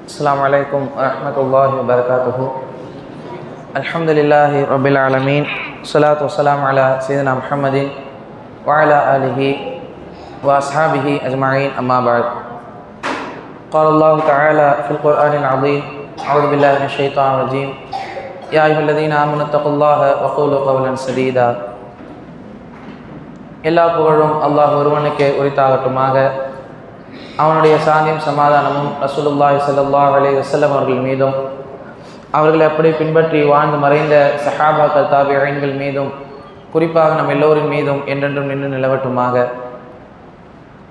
السلام عليكم ورحمة الله وبركاته. الحمد لله رب العالمين، والصلاة والسلام على سيدنا محمد وعلى آله وأصحابه أجمعين، أما بعد. قال الله تعالى في القرآن العظيم: أعوذ بالله من الشيطان الرجيم. يا أيها الذين آمنوا اتقوا الله وقولوا قولا سديدا. எல்லா புகழும் அல்லாஹ் ஒருவனுக்கே உரித்தாகட்டுமாக. அவனுடைய சாந்தியும் சமாதானமும் ரசூலுல்லாஹி ஸல்லல்லாஹு அலைஹி வஸல்லம் அவர்கள் மீதும், அவர்களை எப்படி பின்பற்றி வாழ்ந்து மறைந்த சஹாபாக்கள் தாபிஈன்கள் மீதும், குறிப்பாக நம் எல்லோரின் மீதும் என்றென்றும் நின்று நிலவட்டுமாக.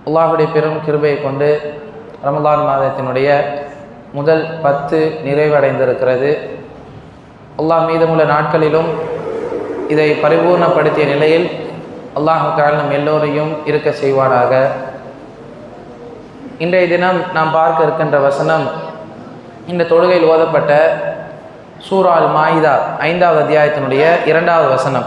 அல்லாஹுடைய பெரும் கிருபையை கொண்டு ரமலான் மாதத்தினுடைய முதல் 10 நிறைவடைந்திருக்கிறது. அல்லாஹ் மீதமுள்ள நாட்களிலும் இதை பரிபூர்ணப்படுத்திய நிலையில் அல்லாஹு தஆலா நம் எல்லோரையும் இருக்க செய்வானாக. இன்றைய தினம் நாம் பார்க்க இருக்கின்ற வசனம் இந்த தொழுகையில் ஓதப்பட்ட சூரா அல் மாயிதா 5வது அத்தியாயத்தினுடைய 2வது வசனம்.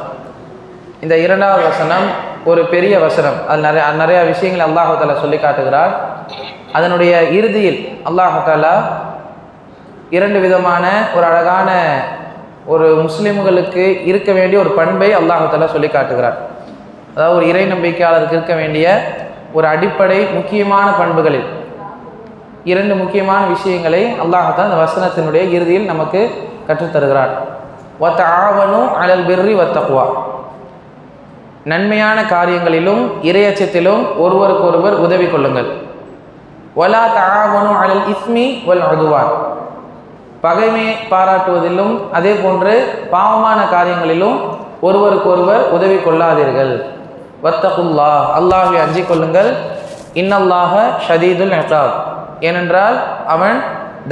இந்த 2வது வசனம் ஒரு பெரிய வசனம். அது நிறைய விஷயங்களை அல்லாஹு தஆலா சொல்லி காட்டுகிறார். அதனுடைய இறுதியில் அல்லாஹு தஆலா 2 விதமான ஒரு அழகான ஒரு முஸ்லிம்களுக்கு இருக்க வேண்டிய ஒரு பண்பை அல்லாஹு தஆலா சொல்லி காட்டுகிறார். அதாவது ஒரு இறை நம்பிக்கையாளருக்கு இருக்க வேண்டிய ஒரு அடிப்படை முக்கியமான பண்புகளில் 2 முக்கியமான விஷயங்களை அல்லாஹ் தான் இந்த வசனத்தினுடைய இறுதியில் நமக்கு கற்றுத்தருகிறார். வதஆவனு அலல் பிர்ரி வத்தக்வா, நன்மையான காரியங்களிலும் இறையச்சத்திலும் ஒருவருக்கொருவர் உதவி கொள்ளுங்கள். வலா தஆவனு அலல் இஸ்மி வல் உதுவான், பகைமை பாராட்டுவதிலும் அதே போன்று பாவமான காரியங்களிலும் ஒருவருக்கொருவர் உதவி கொள்ளாதீர்கள். வத்தகுல்லா, அல்லாஹ்வை அஞ்சிக் கொள்ளுங்கள். இன்னல்லாஹ ஷதீதுல் இகாப், ஏனென்றால் அவன்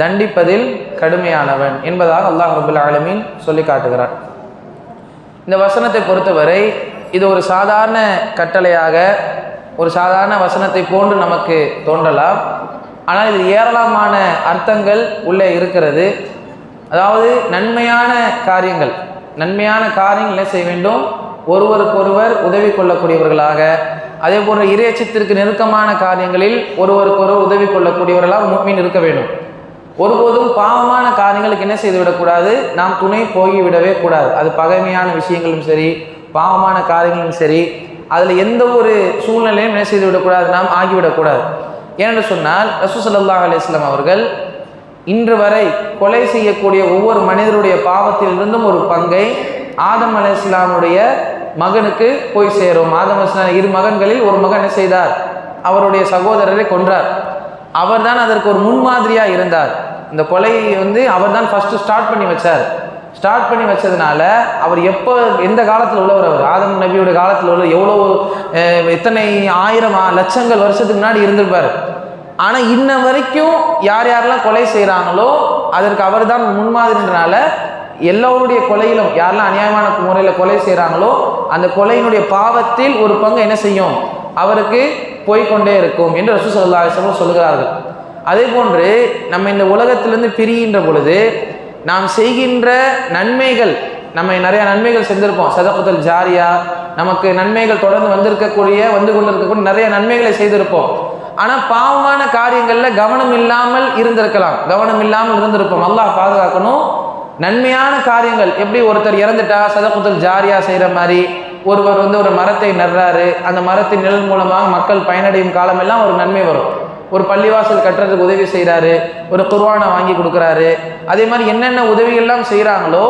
தண்டிப்பதில் கடுமையானவன் என்பதாக அல்லாஹ் ரப்பல் ஆலமீன் சொல்லி காட்டுகிறான். இந்த வசனத்தை பொறுத்தவரை இது ஒரு சாதாரண கட்டளையாக, ஒரு சாதாரண வசனத்தை போன்று நமக்கு தோன்றலாம். ஆனால் இது ஏராளமான அர்த்தங்கள் உள்ளே இருக்கிறது. அதாவது நன்மையான காரியங்கள் என்ன செய்ய வேண்டும்? ஒருவருக்கொருவர் உதவி கொள்ளக்கூடியவர்களாக, அதே போன்ற இறையச்சத்திற்கு நெருக்கமான காரியங்களில் ஒருவருக்கொருவர் உதவி கொள்ளக்கூடியவர்களாக முஃமின் இருக்க வேண்டும். ஒருபோதும் பாவமான காரியங்களுக்கு என்ன செய்து விடக்கூடாது? நாம் துணை போய்விடவே கூடாது. அது பகைமையான விஷயங்களும் சரி, பாவமான காரியங்களும் சரி, அதில் எந்த ஒரு சூழ்நிலையும் என்ன செய்து விடக்கூடாது, நாம் ஆகிவிடக்கூடாது. ஏனென்று சொன்னால் ரசூல் ஸல்லல்லாஹு அலைஹி வஸல்லம் அவர்கள் இன்று வரை கொலை செய்யக்கூடிய ஒவ்வொரு மனிதருடைய பாவத்திலிருந்தும் ஒரு பங்கை ஆதம் அலைஹிஸ்ஸலாமுடைய மகனுக்கு போய் சேரும். ஆதம் அலைஹிஸ்ஸலாம் 2 மகன்களில் ஒரு மகன் என்ன செய்தார்? அவருடைய சகோதரரை கொன்றார். அவர் தான் அதற்கு ஒரு முன்மாதிரியாக இருந்தார். இந்த கொலையை அவர் தான் ஃபஸ்ட்டு ஸ்டார்ட் பண்ணி வச்சதுனால அவர் எந்த காலத்தில் உள்ளவர்? அவர் ஆதம் நபியோட காலத்தில் உள்ள எத்தனை 1000 லட்சங்கள் வருஷத்துக்கு முன்னாடி இருந்திருப்பார். ஆனால் இன்ன வரைக்கும் யாரெல்லாம் கொலை செய்கிறாங்களோ அதற்கு அவர் தான் முன்மாதிரின்றனால எல்லோருடைய கொலையிலும் யாரெல்லாம் அநியாயமான முறையில் கொலை செய்கிறாங்களோ அந்த கொலையினுடைய பாவத்தில் ஒரு பங்கு என்ன செய்யும்? அவருக்கு போய்கொண்டே இருக்கும் என்று ரசூல் ஸல்லல்லாஹு அலைஹி வஸல்லம் சொல்கிறார்கள். அதே போன்று நம்ம இந்த உலகத்திலிருந்து பிரிகின்ற பொழுது நாம் செய்கின்ற நன்மைகள், நம்ம நிறைய நன்மைகள் செஞ்சிருப்போம். சதகத்துல் ஜாரியா, நமக்கு நன்மைகள் தொடர்ந்து வந்து கொண்டிருக்கக்கூடிய நிறைய நன்மைகளை செய்திருப்போம். ஆனால் பாவமான காரியங்களில் கவனம் இல்லாமல் இருந்திருப்போம். அல்லாஹ் பாதுகாக்கணும். நன்மையான காரியங்கள், எப்படி ஒருத்தர் இறந்துட்டா சதகத்துல் ஜாரியா செய்கிற மாதிரி, ஒருவர் ஒரு மரத்தை நடுறாரு, அந்த மரத்தின் நிழல் மூலமாக மக்கள் பயனடையும் காலமெல்லாம் ஒரு நன்மை வரும். ஒரு பள்ளிவாசல் கட்டுறதுக்கு உதவி செய்கிறாரு, ஒரு குர்ஆனை வாங்கி கொடுக்குறாரு. அதே மாதிரி என்னென்ன உதவியெல்லாம் செய்கிறாங்களோ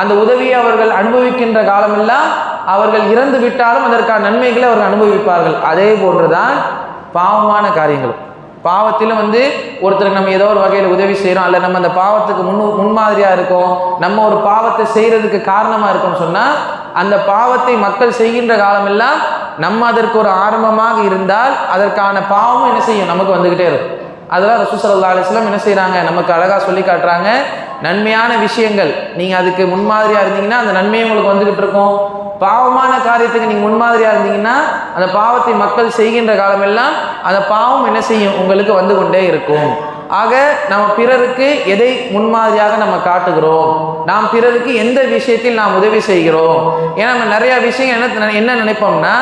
அந்த உதவியை அவர்கள் அனுபவிக்கின்ற காலமெல்லாம் அவர்கள் இறந்து விட்டாலும் அதற்கான நன்மைகளை அவர்கள் அனுபவிப்பார்கள். அதே போன்றுதான் பாவமான காரியங்களும். பாவத்திலும் ஒருத்தருக்கு நம்ம ஏதோ ஒரு வகையில் உதவி செய்கிறோம், அல்ல நம்ம அந்த பாவத்துக்கு முன்மாதிரியாக இருக்கோம், நம்ம ஒரு பாவத்தை செய்கிறதுக்கு காரணமாக இருக்கோம்னு சொன்னால் அந்த பாவத்தை மக்கள் செய்கின்ற காலமெல்லாம் நம்ம அதற்கு ஒரு ஆரம்பமாக இருந்தால் அதற்கான பாவமும் என்ன செய்யும்? நமக்கு வந்துக்கிட்டே இருக்கும். அதெல்லாம் ரசூல் ஸல்லல்லாஹு அலைஹி வஸல்லம் என்ன செய்கிறாங்க? நமக்கு அழகாக சொல்லி காட்டுறாங்க. நன்மையான விஷயங்கள் நீங்கள் அதுக்கு முன்மாதிரியாக இருந்தீங்கன்னா அந்த நன்மையும் உங்களுக்கு வந்துக்கிட்டு இருக்கும். பாவமான காரியத்துக்கு நீங்கள் முன்மாதிரியாக இருந்தீங்கன்னா அந்த பாவத்தை மக்கள் செய்கின்ற காலமெல்லாம் அந்த பாவம் என்ன செய்யும்? உங்களுக்கு வந்து கொண்டே இருக்கும். ஆக நம்ம பிறருக்கு எதை முன்மாதிரியாக நம்ம காட்டுகிறோம், நாம் பிறருக்கு எந்த விஷயத்தில் நாம் உதவி செய்கிறோம். ஏன்னா நம்ம நிறைய விஷயங்கள் என்ன நினைப்போம்னா,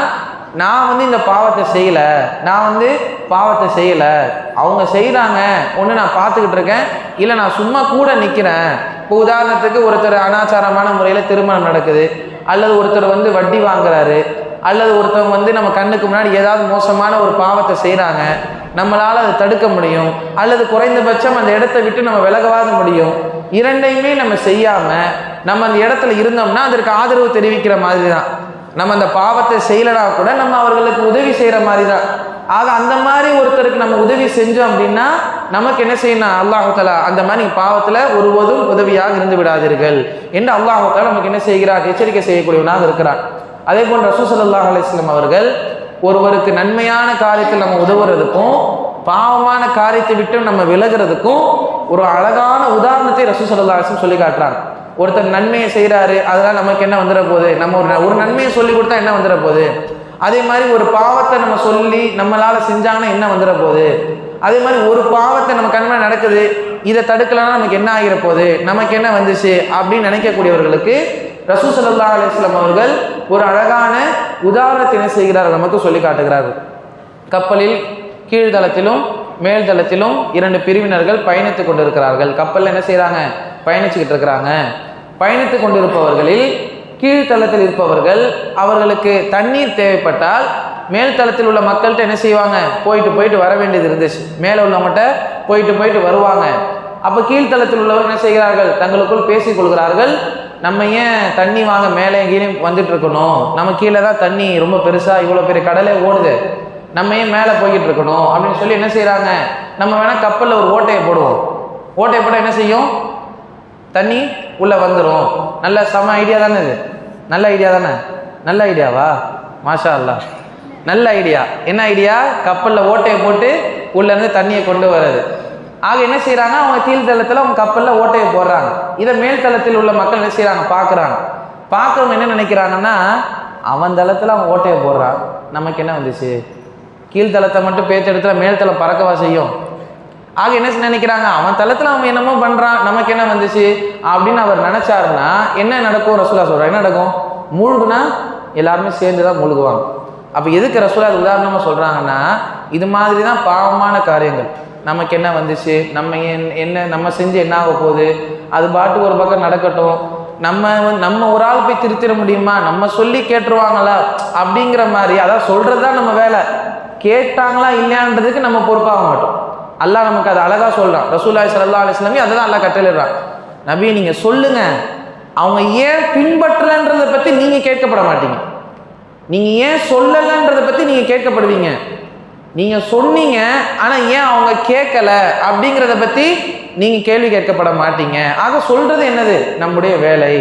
நான் வந்து இந்த பாவத்தை செய்யலை, நான் வந்து பாவத்தை செய்யலை, அவங்க செய்கிறாங்க, ஒன்று நான் பார்த்துக்கிட்டு இருக்கேன், இல்லை நான் சும்மா கூட நிற்கிறேன். இப்போ உதாரணத்துக்கு ஒருத்தர் அனாச்சாரமான முறையில் திருமணம் நடக்குது, அல்லது ஒருத்தர் வந்து வட்டி வாங்குறாரு, அல்லது ஒருத்தவங்க வந்து நம்ம கண்ணுக்கு முன்னாடி ஏதாவது மோசமான ஒரு பாவத்தை செய்கிறாங்க, நம்மளால் அதை தடுக்க முடியும், அல்லது குறைந்தபட்சம் அந்த இடத்த விட்டு நம்ம விலகவாத முடியும். இரண்டையுமே நம்ம செய்யாமல் நம்ம அந்த இடத்துல இருந்தோம்னா அதற்கு ஆதரவு தெரிவிக்கிற மாதிரி தான். நம்ம அந்த பாவத்தை செய்யலனா கூட நம்ம அவர்களுக்கு உதவி செய்கிற மாதிரி தான். ஆக அந்த மாதிரி ஒருத்தருக்கு நம்ம உதவி செஞ்சோம் அப்படின்னா நமக்கு என்ன செய்யணும், அல்லாஹ் தஆலா அந்த மாதிரி பாவத்தில் ஒருவதும் உதவியாக இருந்து விடாதீர்கள் என்று அல்லாஹ் தஆலா நமக்கு என்ன செய்கிறார், எச்சரிக்கை செய்யக்கூடியவனாக இருக்கிறார். அதே போன்று ரசூல் ஸல்லல்லாஹு அலைஹி வஸல்லம் அவர்கள் ஒருவருக்கு நன்மையான காரியத்தில் நம்ம உதவுறதுக்கும் பாவமான காரியத்தை விட்டு நம்ம விலகிறதுக்கும் ஒரு அழகான உதாரணத்தை ரசூல் ஸல்லல்லாஹு அலைஹி வஸல்லம் சொல்லி காட்டுறாங்க. ஒருத்தர் நன்மையை செய்கிறாரு, அதனால் நமக்கு என்ன வந்துட போகுது, நம்ம ஒரு நன்மையை சொல்லி கொடுத்தா என்ன வந்துட போகுது, அதே மாதிரி ஒரு பாவத்தை நம்ம சொல்லி நம்மளால் செஞ்சாங்கன்னா என்ன வந்துட போகுது, அதே மாதிரி ஒரு பாவத்தை நம்ம கண்மையாக நடக்குது, இதை தடுக்கலைன்னா நமக்கு என்ன ஆகிற போகுது, நமக்கு என்ன வந்துச்சு அப்படின்னு நினைக்கக்கூடியவர்களுக்கு ரசூல் ஸல்லல்லாஹு அலைஹி வஸல்லம் அவர்கள் ஒரு அழகான உதாரணத்தை என்ன செய்கிறார்கள், நமக்கு சொல்லி காட்டுகிறார்கள். கப்பலில் கீழ்தளத்திலும் மேல்தளத்திலும் 2 பிரிவினர்கள் பயணித்து கொண்டிருக்கிறார்கள். கப்பலில் என்ன செய்கிறாங்க, பயணிச்சுக்கிட்டு இருக்கிறாங்க. பயணித்து கொண்டிருப்பவர்களில் கீழ்த்தளத்தில் இருப்பவர்கள் அவர்களுக்கு தண்ணீர் தேவைப்பட்டால் மேல்தளத்தில் உள்ள மக்கள்கிட்ட என்ன செய்வாங்க, போயிட்டு வர வேண்டியது இருந்துச்சு. மேலே உள்ளவங்கள்ட்ட போயிட்டு வருவாங்க. அப்போ கீழ்த்தளத்தில் உள்ளவர்கள் என்ன செய்கிறார்கள், தங்களுக்குள் பேசிக் கொள்கிறார்கள், நம்ம ஏன் தண்ணி வாங்க மேலே கீழே வந்துட்டு இருக்கணும், நம்ம கீழே தான் தண்ணி ரொம்ப பெருசாக இவ்வளோ பெரிய கடலே ஓடுது, நம்ம ஏன் மேலே போய்கிட்டு இருக்கணும் அப்படின்னு சொல்லி என்ன செய்கிறாங்க, நம்ம வேணால் கப்பலில் ஒரு ஓட்டையை போடுவோம், ஓட்டையை போட்டால் என்ன செய்யும், தண்ணி உள்ளே வந்துடும். நல்ல செம ஐடியா தானே இது, நல்ல ஐடியா தானே, நல்ல ஐடியாவா, மாஷா அல்லாஹ், நல்ல ஐடியா. என்ன ஐடியா, கப்பலில் ஓட்டையை போட்டு உள்ளேருந்து தண்ணியை கொண்டு வர்றது. ஆக என்ன செய்கிறாங்க, அவங்க கீழ்த்தளத்தில் அவங்க கப்பலில் ஓட்டையை போடுறாங்க. இதை மேல்தளத்தில் உள்ள மக்கள் என்ன செய்கிறாங்க, பார்க்குறாங்க. பார்க்குறவங்க என்ன நினைக்கிறாங்கன்னா, அவன் தளத்தில் அவன் ஓட்டையை போடுறான், நமக்கு என்ன வந்துச்சு, கீழ்த்தளத்தை மட்டும் பேச்செடுத்துல மேல்தளம் பறக்கவா செய்யும். ஆக என்ன நினைக்கிறாங்க, அவன் தளத்தில் அவன் என்னமோ பண்ணுறான், நமக்கு என்ன வந்துச்சு அப்படின்னு அவர் நினச்சாருன்னா என்ன நடக்கும், ரசூலா சொல்கிறார், என்ன நடக்கும், மூழ்குனா எல்லாருமே சேர்ந்து தான் மூழ்குவாங்க. அப்போ எதுக்கு ரசூலா உதாரணமாக சொல்கிறாங்கன்னா, இது மாதிரி தான் பாவமான காரியங்கள், நமக்கு என்ன வந்துச்சு, நம்ம செஞ்சு என்ன ஆக போகுது, அது பாட்டுக்கு ஒரு பக்கம் நடக்கட்டும், நம்ம ஒரு ஆள் போய் திருத்திட முடியுமா, நம்ம சொல்லி கேட்டுருவாங்களா அப்படிங்கிற மாதிரி, அதான் சொல்கிறது தான் நம்ம வேலை, கேட்டாங்களா இல்லையான்றதுக்கு நம்ம பொறுப்பாக மாட்டோம். அல்லாஹ் நமக்கு அதை அழகாக சொல்கிறான். ரசூலுல்லாஹி ஸல்லல்லாஹு அலைஹி வஸல்லம் அதை தான் அல்லாஹ் கட்டளையிடுறான். நபியை நீங்கள் சொல்லுங்கள், அவங்க ஏன் பின்பற்றலைன்றதை பற்றி நீங்கள் கேட்கப்பட மாட்டீங்க, நீங்கள் ஏன் சொல்லலைன்றதை பற்றி நீங்கள் கேட்கப்படுவீங்க. நீங்கள் சொன்னீங்க ஆனால் ஏன் அவங்க கேட்கலை அப்படிங்கிறத பற்றி நீங்கள் கேள்வி கேட்கப்பட மாட்டீங்க. ஆக சொல்கிறது என்னது, நம்முடைய வேலை,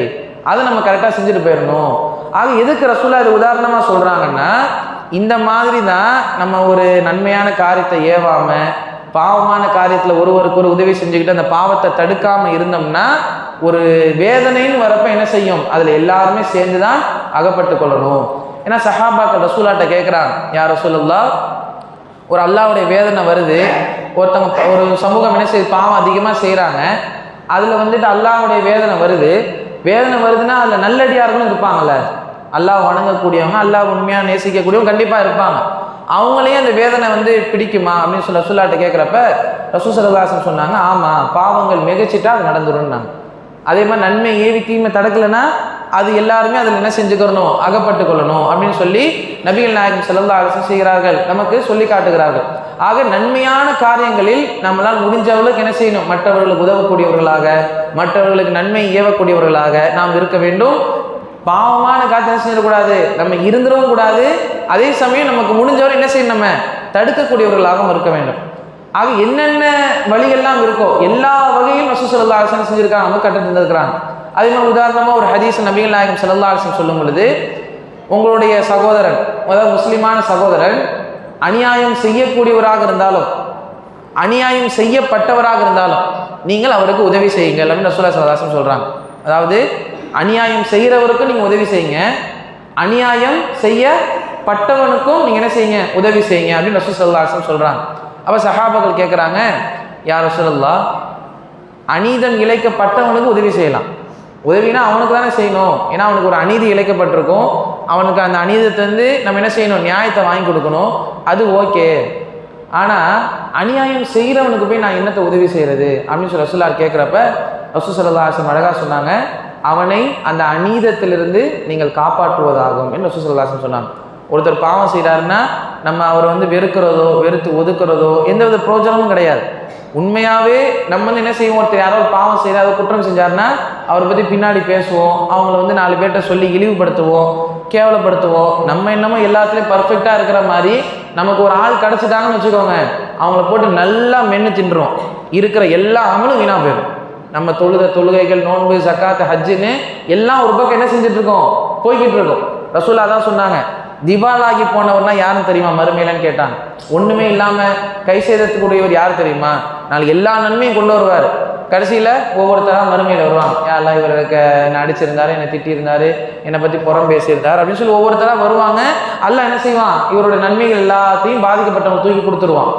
அதை நம்ம கரெக்டாக செஞ்சுட்டு போயிடணும். ஆக எதுக்கு ரசூலா இது உதாரணமாக சொல்கிறாங்கன்னா, இந்த மாதிரி தான் நம்ம ஒரு நன்மையான காரியத்தை ஏவாமல் பாவமான காரியத்தில் ஒருவருக்கு ஒரு உதவி செஞ்சுக்கிட்டு அந்த பாவத்தை தடுக்காமல் இருந்தோம்னா ஒரு வேதனைன்னு வரப்போ என்ன செய்யும், அதில் எல்லாருமே சேர்ந்து தான் அகப்பட்டு கொள்ளணும். ஏன்னா சஹாபாக்கள் ரசூலாட்ட கேட்குறாங்க, யார் ரசூலுல்லாஹ், ஒரு அல்லாஹ்வுடைய வேதனை வருது, ஒருத்தவங்க ஒரு சமூகம் என்ன செய்யுது, பாவம் அதிகமாக செய்கிறாங்க, அதில் வந்துட்டு அல்லாஹ்வுடைய வேதனை வருதுன்னா அதில் நல்லடியார்களும் இருப்பாங்கள்ல, அல்லாஹ் வணங்கக்கூடியவங்க, அல்லாஹ் உண்மையாக நேசிக்கக்கூடியவங்க கண்டிப்பாக இருப்பாங்க. அவங்களையும் அந்த வேதனை பிடிக்குமா அப்படின்னு சொல்லி ரசூலுல்லாஹ்ட்ட கேட்குறப்ப ரசூல் ஸல்லல்லாஹு அலைஹி வஸல்லம் சொன்னாங்க, ஆமாம், பாவங்கள் மிகச்சிட்டா அது நடந்துரும்னாங்க. அதே மாதிரி நன்மை ஏவி தீமை தடுக்கலைன்னா அது எல்லாருமே அதில் என்ன செஞ்சுக்கணும், அகப்பட்டு கொள்ளணும் அப்படின்னு சொல்லி நபிகள் நாயகம் ஸல்லல்லாஹு அலைஹி வஸல்லம் செய்கிறார்கள், நமக்கு சொல்லி காட்டுகிறார்கள். ஆக நன்மையான காரியங்களில் நம்மளால் முடிஞ்சவர்களுக்கு என்ன செய்யணும், மற்றவர்களுக்கு உதவக்கூடியவர்களாக, மற்றவர்களுக்கு நன்மை ஏவக்கூடியவர்களாக நாம் இருக்க வேண்டும். பாவமான காரியத்தை செஞ்சிடக்கூடாது, நம்ம இருந்துடவும் கூடாது, அதே சமயம் நமக்கு முடிஞ்சவரை என்ன செய்யணும், நம்ம தடுக்கக்கூடியவர்களாகவும் இருக்க வேண்டும். ஆக என்னென்ன வழிகள்லாம் இருக்கோ எல்லா வகையும் ரசூல் ஸல்லல்லாஹு அலைஹி வஸல்லம் செஞ்சுருக்காங்க, நமக்கு கற்று தந்திருக்கிறாங்க. அதே மாதிரி உதாரணமாக ஒரு ஹதீஸ் நபிகள் நாயகம் ஸல்லல்லாஹு அலைஹி வஸல்லம் சொல்லும் பொழுது, உங்களுடைய சகோதரன், அதாவது முஸ்லிமான சகோதரன் அநியாயம் செய்யக்கூடியவராக இருந்தாலும் அநியாயம் செய்யப்பட்டவராக இருந்தாலும் நீங்கள் அவருக்கு உதவி செய்யுங்கள் அப்படின்னு ரசூலுல்லாஹி ஸல்லல்லாஹு அலைஹி வஸல்லம் சொல்கிறாங்க. அதாவது அநியாயம் செய்கிறவருக்கும் நீங்கள் உதவி செய்யுங்க, அநியாயம் செய்யப்பட்டவனுக்கும் நீங்கள் என்ன செய்யுங்க, உதவி செய்யுங்க அப்படின்னு ரசூல் ஸல்லல்லாஹு அலைஹி வஸல்லம் சொல்கிறாங்க. அப்போ சஹாபாக்கள் கேட்குறாங்க, யார் ரசூலுல்லாஹ், அநீதம் இழைக்கப்பட்டவனுக்கு உதவி செய்யலாம், உதவினா அவனுக்கு தானே செய்யணும், ஏன்னா அவனுக்கு ஒரு அநீதி இழைக்கப்பட்டிருக்கும், அவனுக்கு அந்த அநீதத்திலேருந்து நம்ம என்ன செய்யணும், நியாயத்தை வாங்கி கொடுக்கணும், அது ஓகே. ஆனால் அநியாயம் செய்கிறவனுக்கு போய் நான் என்னத்தை உதவி செய்கிறது அப்படின்னு சொல்லி ரசூலுல்லாஹ் கேட்குறப்ப ரசூல் ஸல்லல்லாஹு அலைஹி வஸல்லம் அழகாக சொன்னாங்க, அவனை அந்த அநீதத்திலிருந்து நீங்கள் காப்பாற்றுவதாகும் என்று ரசூல் ஸல்லல்லாஹு அலைஹி வஸல்லம் சொன்னாங்க. ஒருத்தர் பாவம் செய்கிறாருன்னா நம்ம அவரை வெறுக்கிறதோ வெறுத்து ஒதுக்குறதோ எந்தவித பிரயோஜனமும் கிடையாது. உண்மையாகவே நம்ம என்ன செய்வோம், ஒருத்தர் யாரோ பாவம் செய்கிறார், குற்றம் செஞ்சாருன்னா அவரை பற்றி பின்னாடி பேசுவோம், அவங்கள 4 பேர்கிட்ட சொல்லி இழிவுபடுத்துவோம், கேவலப்படுத்துவோம். நம்ம என்னமோ எல்லாத்துலேயும் பர்ஃபெக்டாக இருக்கிற மாதிரி நமக்கு ஒரு ஆள் கிடச்சிட்டாங்கன்னு வச்சுக்கோங்க, அவங்கள போட்டு நல்லா மென்று தின்றுவோம், இருக்கிற எல்லா அமலும் வீணாக போயிடும். நம்ம தொழுகைகள், நோன்பு, ஜக்காத்து, ஹஜ்ஜுன்னு எல்லாம் ஒரு பக்கம் என்ன செஞ்சுட்ருக்கோம், போய்கிட்டு இருக்கோம். ரசூலா தான் சொன்னாங்க, திவாலாகி போனவர்னா யாரும் தெரியுமா மறுமையிலன்னு கேட்டாங்க. ஒன்றுமே இல்லாமல் கை செய்தத்துக்குரியவர் யார் தெரியுமா, நாளைக்கு எல்லா நன்மையும் கொண்டு வருவார். கடைசியில் ஒவ்வொருத்தராக மறுமையில் வருவாங்க, யாரெல்லாம் இவருக்கு என்னை அடிச்சிருந்தாரு, என்னை திட்டியிருந்தாரு, என்னை பற்றி புறம் பேசியிருந்தார் அப்படின்னு சொல்லி ஒவ்வொருத்தராக வருவாங்க. அல்லாஹ் என்ன செய்வான், இவரோட நன்மைகள் எல்லாத்தையும் பாதிக்கப்பட்டவங்க தூக்கி கொடுத்துருவான்.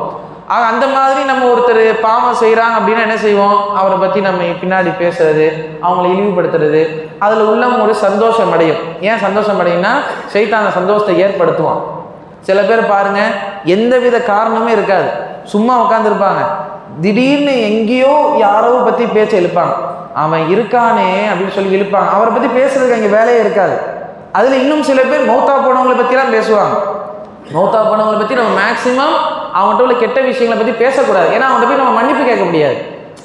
ஆக அந்த மாதிரி நம்ம ஒருத்தர் பாவம் செய்கிறாங்க அப்படின்னா என்ன செய்வோம், அவரை பற்றி நம்ம பின்னாடி பேசுறது, அவங்கள இழிவுபடுத்துறது, அதில் உள்ள ஒரு சந்தோஷம் அடையும். ஏன் சந்தோஷம் அடையும்னா சைத்தான் அந்த சந்தோஷத்தை ஏற்படுத்துவான். சில பேர் பாருங்க, எந்தவித காரணமே இருக்காது, சும்மா உட்காந்துருப்பாங்க, திடீர்னு எங்கேயோ யாரோ பற்றி பேச்சை இழுப்பாங்க, அவன் இருக்கானே அப்படின்னு சொல்லி இழுப்பாங்க. அவரை பற்றி பேசுறதுக்கு அங்கே வேலையே இருக்காது. அதில் இன்னும் சில பேர் மௌத்தா போனவங்களை பற்றிலாம் பேசுவாங்க. மௌத்தா போனவங்களை பற்றி நம்ம மேக்சிமம் அவங்கள்ட்ட உள்ள கெட்ட விஷயங்களை பற்றி பேசக்கூடாது. ஏன்னா அவங்கள்ட்ட போய் நம்ம மன்னிப்பு கேட்க முடியாது.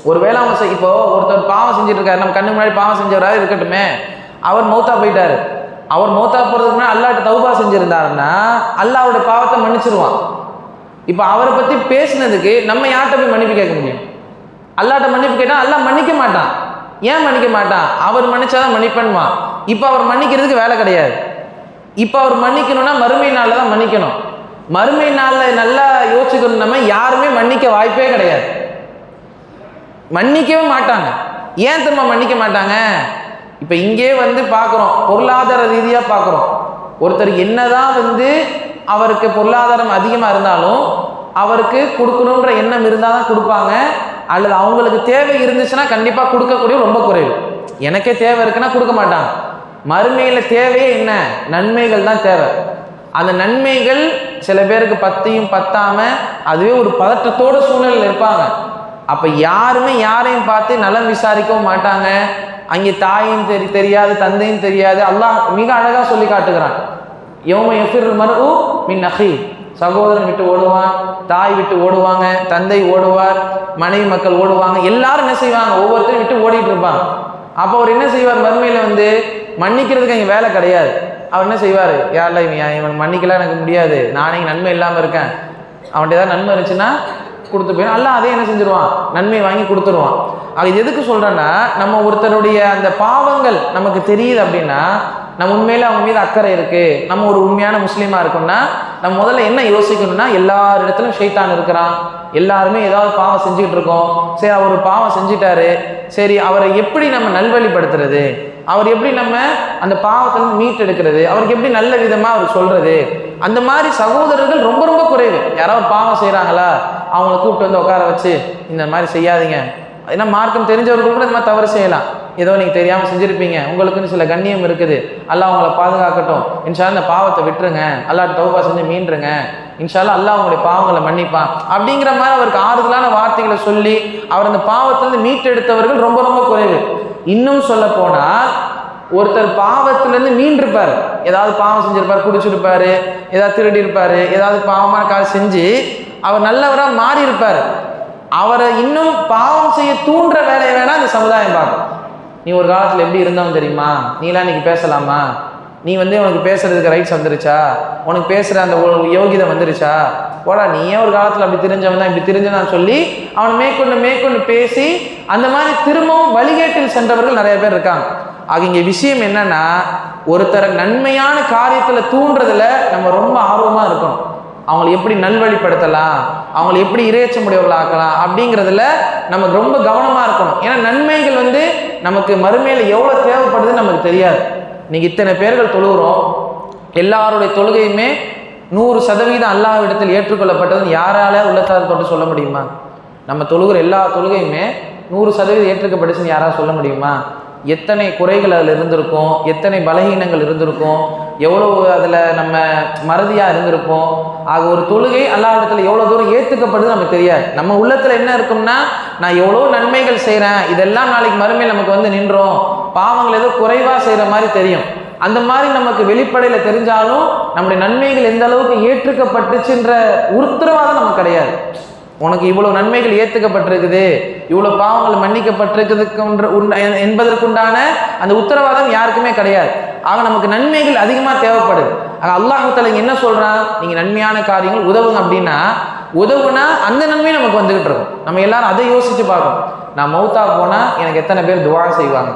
ஒருவேளை அவங்க இப்போ ஒருத்தர் பாவம் செஞ்சுட்டு இருக்காரு, நம்ம கண்ணு முன்னாடி பாவம் செஞ்சவராக இருக்கட்டுமே, அவர் மௌத்தா போயிட்டாரு, அவர் மௌத்தா போகிறதுக்கு முன்னாடி அல்லாஹ்ட்ட தௌபா செஞ்சுருந்தாருன்னா அல்லாஹ் அவருடைய பாவத்தை மன்னிச்சிருவான். இப்போ அவரை பற்றி பேசினதுக்கு நம்ம யார்கிட்ட போய் மன்னிப்பு கேட்க முடியும்? அல்லாஹ்ட்ட மன்னிப்பு கேட்டால் அல்லாஹ் மன்னிக்க மாட்டான். ஏன் மன்னிக்க மாட்டான்? அவர் மன்னிச்சாதான் மன்னிப்பன்மா. இப்போ அவர் மன்னிக்கிறதுக்கு வேலை கிடையாது. இப்போ அவர் மன்னிக்கணும்னா மறுமை நாளில் தான் மன்னிக்கணும். மறுமை நாளில் நல்லா யோசிக்கணும், நம்ம யாருமே மன்னிக்க வாய்ப்பே கிடையாது, மன்னிக்கவே மாட்டாங்க. ஏன் திரும்ப மன்னிக்க மாட்டாங்க? இப்போ இங்கே பார்க்குறோம், பொருளாதார ரீதியாக பார்க்குறோம். ஒருத்தர் என்னதான் அவருக்கு பொருளாதாரம் அதிகமாக இருந்தாலும் அவருக்கு கொடுக்கணுன்ற எண்ணம் இருந்தால் தான் கொடுப்பாங்க, அல்லது அவங்களுக்கு தேவை இருந்துச்சுன்னா கண்டிப்பாக கொடுக்கக்கூடிய ரொம்ப குறைவு. எனக்கே தேவை இருக்குன்னா கொடுக்க மாட்டாங்க. மறுமையில் தேவையே என்ன? நன்மைகள் தான் தேவை. அந்த நன்மைகள் சில பேருக்கு பத்தையும் பத்தாமல் அதுவே ஒரு பதற்றத்தோட சூழ்நிலையில் இருப்பாங்க. அப்போ யாருமே யாரையும் பார்த்து நலம் விசாரிக்கவும் மாட்டாங்க. அங்கே தாயும் தெரியாது, தந்தையும் தெரியாது. அல்லாஹ் மிக அழகாக சொல்லி காட்டுகிறான், யௌம யஃபிர்ருல் மர்உ மின் அஹீ, சகோதரன் விட்டு ஓடுவான், தாய் விட்டு ஓடுவாங்க, தந்தை ஓடுவார், மனைவி மக்கள் ஓடுவாங்க, எல்லாரும் என்ன செய்வாங்க, ஒவ்வொருத்தரும் விட்டு ஓடிட்டு இருப்பாங்க. அப்போ அவர் என்ன செய்வார், மறுமையில் மன்னிக்கிறதுக்கு அங்கே வேலை கிடையாது. அவர் என்ன செய்வார், யாரில் இவன் மன்னிக்கலாம் எனக்கு முடியாது, நானே நன்மை இல்லாமல் இருக்கேன், அவன்கிட்ட ஏதாவது நன்மை இருந்துச்சுன்னா கொடுத்து போயிடும், அல்ல அதே என்ன செஞ்சிருவான், நன்மை வாங்கி கொடுத்துருவான். அது எதுக்கு சொல்கிறேன்னா, நம்ம ஒருத்தருடைய அந்த பாவங்கள் நமக்கு தெரியுது அப்படின்னா நம்ம உண்மையில அவங்க மீது அக்கறை இருக்குது, நம்ம ஒரு உண்மையான முஸ்லீமாக இருக்கோம்னா நம்ம முதல்ல என்ன யோசிக்கணும்னா, எல்லார் இடத்துலையும் ஷைத்தான் இருக்கிறான், எல்லாருமே ஏதாவது பாவம் செஞ்சுக்கிட்டு இருக்கோம். சரி, அவர் பாவம் செஞ்சிட்டாரு, சரி அவரை எப்படி நம்ம நல்வழிப்படுத்துறது, அவர் எப்படி நம்ம அந்த பாவத்திலிருந்து மீட்டெடுக்கிறது, அவருக்கு எப்படி நல்ல விதமாக அவர் சொல்கிறது. அந்த மாதிரி சகோதரர்கள் ரொம்ப ரொம்ப குறைவு. யாராவது பாவம் செய்கிறாங்களா அவங்கள கூப்பிட்டு உட்கார வச்சு இந்த மாதிரி செய்யாதீங்க, ஏன்னா மார்க்கம் தெரிஞ்சவர்கள் கூட இந்த மாதிரி தவறு செய்யலாம், ஏதோ நீங்கள் தெரியாமல் செஞ்சுருப்பீங்க, உங்களுக்குன்னு சில கண்ணியம் இருக்குது, அல்லாஹ் உங்களை பாதுகாக்கட்டும், இன்ஷா இந்த பாவத்தை விட்டுருங்க, அல்லாஹ்ட்ட தௌபா செஞ்சு மீண்டுருங்க, இன்ஷால்லா அல்லாஹ் உங்களுடைய பாவங்களை மன்னிப்பான் அப்படிங்கிற மாதிரி அவருக்கு ஆறுதலான வார்த்தைகளை சொல்லி அவர் அந்த பாவத்திலிருந்து மீட்டெடுத்தவர்கள் ரொம்ப ரொம்ப குறைவு. இன்னும் சொல்ல போனால், ஒருத்தர் பாவத்திலேருந்து மீண்டிருப்பார், ஏதாவது பாவம் செஞ்சிருப்பார், குடிச்சிருப்பார், ஏதாவது திருடி இருப்பார், ஏதாவது பாவமான காலம் செஞ்சு அவர் நல்லவராக மாறி இருப்பார், அவரை இன்னும் பாவம் செய்ய தூண்டுற வேலையை வேணால் இந்த சமுதாயம் பார்க்கும். நீ ஒரு காலத்தில் எப்படி இருந்தவன் தெரியுமா, நீலாம் இன்னைக்கு பேசலாமா, நீ உனக்கு பேசுறதுக்கு ரைட்ஸ் வந்துருச்சா, உனக்கு பேசுகிற அந்த யோகிதை வந்துருச்சா, போடா நீ ஏன் ஒரு காலத்தில் அப்படி தெரிஞ்சவன் தான் இப்படி தெரிஞ்சதான் சொல்லி அவனை மேற்கொண்டு பேசி அந்த மாதிரி திரும்பவும் வழிகேட்டில் சென்றவர்கள் நிறைய பேர் இருக்காங்க. ஆக இங்கே விஷயம் என்னன்னா, ஒருத்தரை நன்மையான காரியத்தில் தூண்டுறதுல நம்ம ரொம்ப ஆர்வமாக இருக்கணும். அவங்களை எப்படி நல்வழிப்படுத்தலாம், அவங்களை எப்படி இறையச்சமுடையவர்கள் ஆக்கலாம் அப்படிங்கிறதுல நமக்கு ரொம்ப கவனமாக இருக்கணும். ஏன்னா நன்மைகள் நமக்கு மறுமையில் எவ்வளோ தேவைப்படுதுன்னு நமக்கு தெரியாது. இன்னைக்கு இத்தனை பேர்கள் தொழுகிறோம், எல்லாருடைய தொழுகையுமே 100% அல்லாஹ்விடத்தில் ஏற்றுக்கொள்ளப்பட்டதுன்னு யாரால உள்ளத்தால் தொட்டு சொல்ல முடியுமா? நம்ம தொழுகிற எல்லா தொழுகையுமே 100% ஏற்றுக்கப்பட்டுச்சுன்னு யாராவது சொல்ல முடியுமா? எத்தனை குறைகள் அதில் இருந்திருக்கும், எத்தனை பலகீனங்கள் இருந்திருக்கும், எவ்வளோ அதில் நம்ம மறதியாக இருந்திருப்போம். ஆக ஒரு தொழுகை அல்லாஹ்விடத்தில் எவ்வளோ தூரம் ஏற்றுக்கப்படுது நமக்கு தெரியாது. நம்ம உள்ளத்தில் என்ன இருக்கும்னா, நான் எவ்வளோ நன்மைகள் செய்கிறேன், இதெல்லாம் நாளைக்கு மறுமையில் நமக்கு வந்து நின்றோம், பாவங்கள் ஏதோ குறைவாக செய்கிற மாதிரி தெரியும். அந்த மாதிரி நமக்கு வெளிப்படையில் தெரிஞ்சாலும் நம்முடைய நன்மைகள் எந்த அளவுக்கு ஏற்றுக்கப்பட்டுச்சுன்ற உத்தரவாதம் நமக்கு கிடையாது. உனக்கு இவ்வளோ நன்மைகள் ஏற்றுக்கப்பட்டிருக்குது, இவ்வளோ பாவங்கள் மன்னிக்கப்பட்டிருக்குதுக்கு என்பதற்குண்டான அந்த உத்தரவாதம் யாருக்குமே கிடையாது. ஆக நமக்கு நன்மைகள் அதிகமாக தேவைப்படுது. ஆக அல்லாஹ் தஆலா என்ன சொல்கிறான், நீங்கள் நன்மையான காரியங்கள் உதவுங்க அப்படின்னா, உதவுனா அந்த நன்மை நமக்கு வந்துகிட்டு இருக்கும். நம்ம எல்லாரும் அதை யோசிச்சு பார்க்கணும். நான் மௌத்தா போனால் எனக்கு எத்தனை பேர் துவா செய்வாங்க,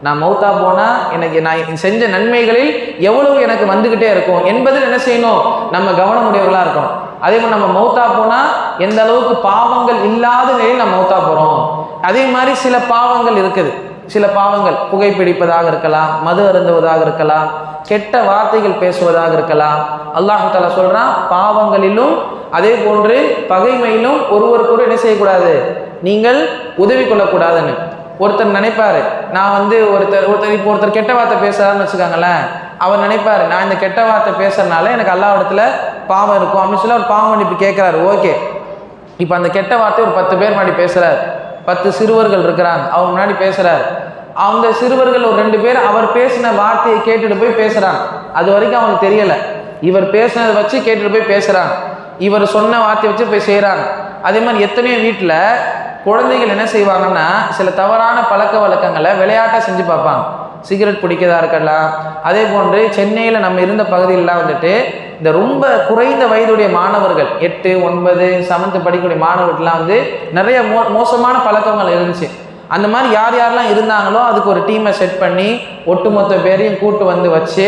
நான் மௌத்தா போனால் எனக்கு நான் செஞ்ச நன்மைகளில் எவ்வளவு எனக்கு வந்துக்கிட்டே இருக்கும் என்பதில் என்ன செய்யணும், நம்ம கவனமுடையவர்களாக இருக்கணும். அதே மாதிரி நம்ம மௌத்தா போனால் எந்த அளவுக்கு பாவங்கள் இல்லாத நிலையில் நம்ம மௌத்தா போகிறோம். அதே மாதிரி சில பாவங்கள் இருக்குது, சில பாவங்கள் புகைப்பிடிப்பதாக இருக்கலாம், மது அருந்துவதாக இருக்கலாம், கெட்ட வார்த்தைகள் பேசுவதாக இருக்கலாம். அல்லாஹ் தஆலா சொல்கிறான், பாவங்களிலும் அதே போன்று பகைமையிலும் ஒருவருக்கொரு என்ன செய்யக்கூடாது, நீங்கள் உதவி கொள்ளக்கூடாதுன்னு. ஒருத்தர் நினைப்பாரு, நான் வந்து ஒருத்தர் கெட்ட வார்த்தை பேசுறாருன்னு வச்சுக்காங்களேன், அவர் நினைப்பாரு, நான் இந்த கெட்ட வார்த்தை பேசுறதுனால எனக்கு அல்லாஹ் இடத்துல பாவம் இருக்கும் அப்படின்னு சொல்லி அவர் பாவம் மன்னிப்பு கேட்குறாரு. ஓகே, இப்போ அந்த கெட்ட வார்த்தை ஒரு 10 பேர் முன்னாடி பேசுறாரு, 10 சிறுவர்கள் இருக்கிறாங்க, அவங்க முன்னாடி பேசுறாரு. அந்த சிறுவர்கள் ஒரு 2 பேர் அவர் பேசின வார்த்தையை கேட்டுட்டு போய் பேசுறாங்க. அது வரைக்கும் அவங்களுக்கு தெரியலை, இவர் பேசினதை வச்சு கேட்டுட்டு போய் பேசுறாங்க, இவர் சொன்ன வார்த்தையை வச்சு போய் செய்கிறாங்க. அதே மாதிரி எத்தனையோ வீட்டில் குழந்தைகள் என்ன செய்வாங்கன்னா, சில தவறான பழக்க வழக்கங்களை விளையாட்டாக செஞ்சு பார்ப்பாங்க. சிகரெட் பிடிக்கிறதா இருக்கலாம். அதே போன்று சென்னையில் நம்ம இருந்த பகுதியிலலாம் வந்துட்டு இந்த ரொம்ப குறைந்த வயதுடைய மாணவர்கள், 8, 9, 7th படிக்கக்கூடிய மாணவர்கள்லாம் வந்து நிறைய மோசமான பழக்கங்கள் இருந்துச்சு. அந்த மாதிரி யார் யாரெல்லாம் இருந்தாங்களோ அதுக்கு ஒரு டீமை செட் பண்ணி ஒட்டுமொத்த பேரையும் கூட்டு வந்து வச்சு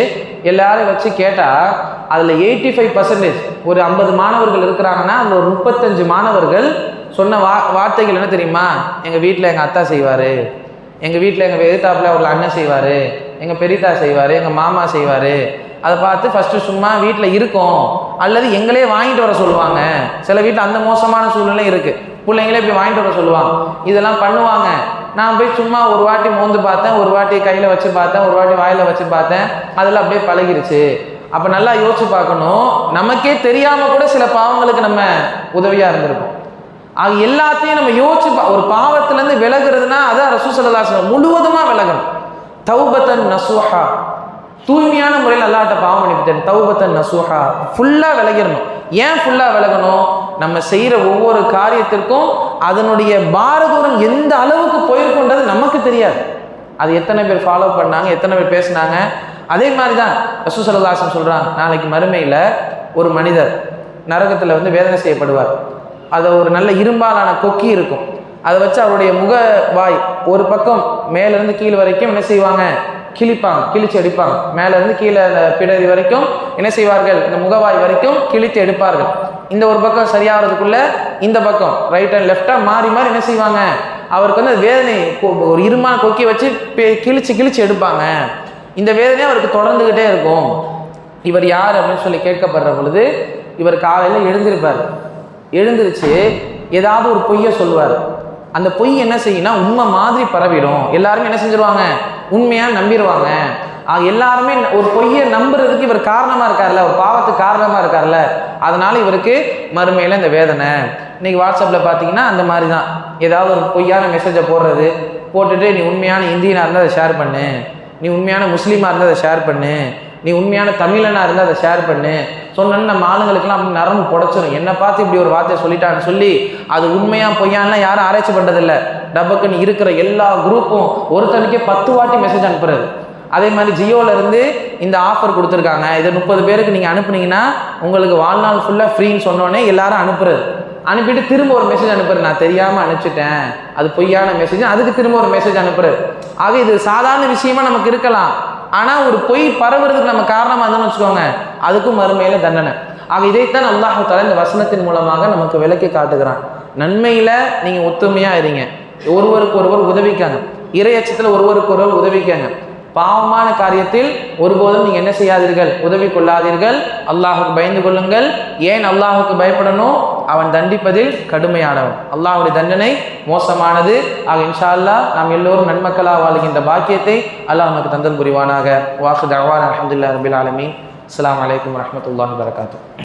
எல்லாரையும் வச்சு கேட்டால் அதில் 85% ஒரு 50 மாணவர்கள் இருக்கிறாங்கன்னா அதில் ஒரு 35 மாணவர்கள் சொன்ன வார்த்தைகள் என்ன தெரியுமா, எங்கள் வீட்டில் எங்கள் அத்தா செய்வார், எங்கள் வீட்டில் எங்கள் எதிர்த்தாப்பில் ஒரு அண்ணன் செய்வார், எங்கள் பெரியத்தா செய்வார், எங்கள் மாமா செய்வார். அதை பார்த்து ஃபஸ்ட்டு சும்மா வீட்டில் இருக்கோம், அல்லது எங்களே வாங்கிட்டு வர சொல்லுவாங்க. சில வீட்டில் அந்த மோசமான சூழ்நிலை இருக்குது, பிள்ளைங்களே போய் வாங்கிட்டு வர சொல்லுவாங்க, இதெல்லாம் பண்ணுவாங்க. நான் போய் சும்மா ஒரு வாட்டி மோந்து பார்த்தேன், ஒரு வாட்டி கையில் வச்சு பார்த்தேன், ஒரு வாட்டி வாயில் வச்சு பார்த்தேன், அதெல்லாம் அப்படியே பழகிருச்சு. அப்போ நல்லா யோசிச்சு பார்க்கணும், நமக்கே தெரியாமல் கூட சில பாவங்களுக்கு நம்ம உதவியாக இருந்திருப்போம். ஆக எல்லாத்தையும் நம்ம யோசிச்சு ஒரு பாவத்திலேருந்து விலகிறதுனா அதான் ரசூல் ஸல்லல்லாஹு அலைஹி வஸல்லம் முழுவதுமாக விலகணும். தௌபத்தன் நசூஹா, தூய்மையான முறையில் அல்லாஹ்ட்ட பாவம் மன்னிப்பு, தௌபத்தன் நசூஹா, ஃபுல்லாக விலகிடணும். ஏன் ஃபுல்லாக விலகணும், நம்ம செய்கிற ஒவ்வொரு காரியத்திற்கும் அதனுடைய பாரதூரம் எந்த அளவுக்கு போயிருக்குன்றது நமக்கு தெரியாது. அது எத்தனை பேர் ஃபாலோ பண்ணாங்க, எத்தனை பேர் பேசினாங்க. அதே மாதிரி தான் ரசூல் ஸல்லல்லாஹு அலைஹி வஸல்லம் சொல்கிறாங்க, நாளைக்கு மறுமையில் ஒரு மனிதர் நரகத்தில் வந்து வேதனை செய்யப்படுவார். அது ஒரு நல்ல இரும்பாலான கொக்கி இருக்கும், அதை வச்சு அவருடைய முக வாய் ஒரு பக்கம் மேலேருந்து கீழே வரைக்கும் என்ன செய்வாங்க, கிழிப்பாங்க, கிழிச்சு எடுப்பாங்க. மேலேருந்து கீழே பிடரி வரைக்கும் என்ன செய்வார்கள், இந்த முகவாய் வரைக்கும் கிழித்து எடுப்பார்கள். இந்த ஒரு பக்கம் சரியாகிறதுக்குள்ள இந்த பக்கம் ரைட் அண்ட் லெஃப்டாக மாறி மாறி என்ன செய்வாங்க, அவருக்கு வந்து வேதனை ஒரு இருமான கொக்கி வச்சு கிழிச்சு எடுப்பாங்க. இந்த வேதனை அவருக்கு தொடர்ந்துக்கிட்டே இருக்கும். இவர் யார் அப்படின்னு சொல்லி கேட்கப்படுற பொழுது இவர் காலையில் எழுந்திருப்பார். எழுந்திருச்சு ஏதாவது ஒரு பொய்யை சொல்லுவார். அந்த பொய் என்ன செய்யும்னா உண்மை மாதிரி பரவிடும். எல்லாருமே என்ன செஞ்சிருவாங்க, உண்மையாக நம்பிடுவாங்க. எல்லாருமே ஒரு பொய்யை நம்புறதுக்கு இவர் காரணமாக இருக்கார்ல, ஒரு பாவத்துக்கு காரணமாக இருக்கார்ல, அதனால இவருக்கு மறுமையில் இந்த வேதனை. இன்னைக்கு வாட்ஸ்அப்பில் பார்த்தீங்கன்னா அந்த மாதிரி தான், ஏதாவது ஒரு பொய்யான மெசேஜை போட்டுட்டு நீ உண்மையான இந்தியனாக இருந்தால் அதை ஷேர் பண்ணு, நீ உண்மையான முஸ்லீமாக இருந்தால் அதை ஷேர் பண்ணு, நீ உண்மையான தமிழனாக இருந்தால் அதை ஷேர் பண்ணு சொன்னோன்னு நம்ம ஆளுங்களுக்கெல்லாம் அப்படி நரம்பு புடைச்சிடும். என்னை பார்த்து இப்படி ஒரு வார்த்தையை சொல்லிட்டான்னு சொல்லி அது உண்மையாக பொய்யான்லாம் யாரும் ஆராய்ச்சி பண்ணுறதில்ல. டபக்குன்னு இருக்கிற எல்லா குரூப்பும் ஒருத்தனுக்கே 10 வாட்டி மெசேஜ் அனுப்புறது. அதே மாதிரி ஜியோவிலேருந்து இந்த ஆஃபர் கொடுத்துருக்காங்க, இதை 30 பேருக்கு நீங்கள் அனுப்புனீங்கன்னா உங்களுக்கு வாழ்நாள் ஃபுல்லாக ஃப்ரீன்னு சொன்னோன்னே எல்லாரும் அனுப்புறது. அனுப்பிட்டு திரும்ப ஒரு மெசேஜ் அனுப்புறது, நான் தெரியாமல் அனுப்பிச்சிட்டேன், அது பொய்யான மெசேஜ், அதுக்கு திரும்ப ஒரு மெசேஜ் அனுப்புறது. ஆக இது சாதாரண விஷயமா நமக்கு இருக்கலாம், ஆனால் ஒரு பொய் பரவுறதுக்கு நம்ம காரணமாக இருந்தோம்னு வச்சுக்கோங்க, அதுக்கும் மறுமையில தண்டனை. ஆக இதைத்தான் அல்லாஹ் தஆலா இந்த வசனத்தின் மூலமாக நமக்கு விளக்கி காட்டுகிறான். நன்மையில் நீங்கள் ஒத்துமையாக இருங்க, ஒருவருக்கு ஒருவர் உதவிக்காங்க, இறையச்சத்தில் ஒருவருக்கு ஒருவர் உதவிக்காங்க. பாவமான காரியத்தில் ஒருபோதும் நீங்கள் என்ன செய்யாதீர்கள், உதவி கொள்ளாதீர்கள். அல்லாஹுக்கு பயந்து கொள்ளுங்கள். ஏன் அல்லாஹுக்கு பயப்படணும், அவன் தண்டிப்பதில் கடுமையானவன். அல்லாஹ்வுடைய தண்டனை மோசமானது. ஆக இன்ஷா அல்லாஹ் நாம் எல்லோரும் நன்மக்களாக வாழ்கின்ற பாக்கியத்தை அல்லாஹ் நமக்கு தந்தல் புரிவானாக. வாஹு தஅவானா அல்ஹம்துலில்லாஹி ரப்பில் ஆலமீன். அஸ்ஸலாமு அலைக்கும் வரஹ்மத்துல்லாஹி வபரகாத்துஹு.